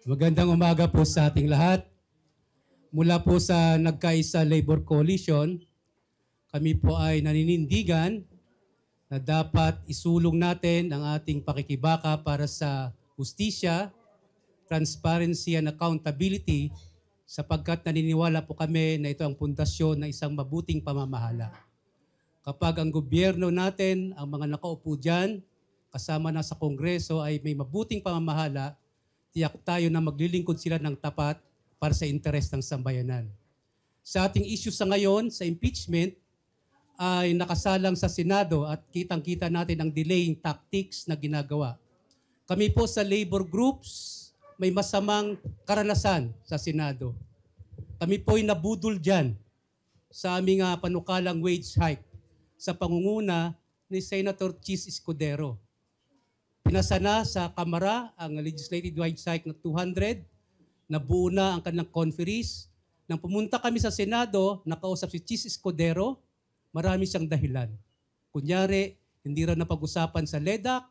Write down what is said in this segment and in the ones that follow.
Magandang umaga po sa ating lahat. Mula po sa Nagkaisa Labor Coalition, kami po ay naninindigan na dapat isulong natin ang ating pakikibaka para sa hustisya, transparency and accountability sapagkat naniniwala po kami na ito ang pundasyon ng isang mabuting pamamahala. Kapag ang gobyerno natin, ang mga nakaupo dyan, kasama na sa Kongreso ay may mabuting pamamahala, tiyak tayo na maglilingkod sila ng tapat para sa interes ng sambayanan. Sa ating issue sa ngayon, sa impeachment, ay nakasalang sa Senado at kitang-kita natin ang delaying tactics na ginagawa. Kami po sa labor groups, may masamang karanasan sa Senado. Kami po ay nabudol dyan sa aming panukalang wage hike sa pangunguna ni Senator Chis Escudero. Pinasa na sa Kamara ang legislative wage hike na 200, nabuo na ang kanilang conferees. Nang pumunta kami sa Senado, nakausap si Chis Escudero, marami siyang dahilan. Kunyari, hindi raw napag-usapan sa LEDAC,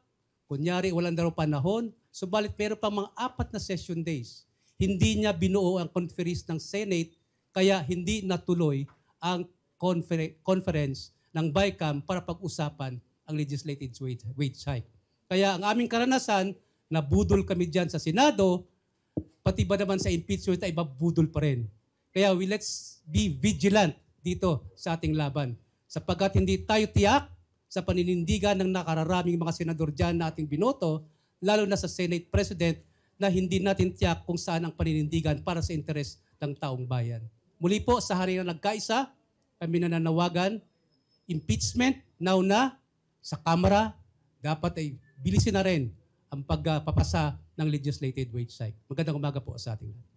kunyari, walang daw panahon, subalit meron pang mga 4 na session days. Hindi niya binuo ang conferees ng Senate, kaya hindi natuloy ang conference ng BICAM para pag-usapan ang legislative wage hike. Kaya ang aming karanasan, nabudol kami dyan sa Senado, pati ba naman sa impeachment ay mabudol pa rin. Kaya let's be vigilant dito sa ating laban. Sapagkat hindi tayo tiyak sa paninindigan ng nakararaming mga senador dyan na ating binoto, lalo na sa Senate President, na hindi natin tiyak kung saan ang paninindigan para sa interes ng taong bayan. Muli po sa hari na nagkaisa, kami nananawagan, impeachment, now na, sa Kamara, dapat ay bilisin na rin ang pagpapasa ng legislative wage hike. Magandang umaga po sa ating lahat.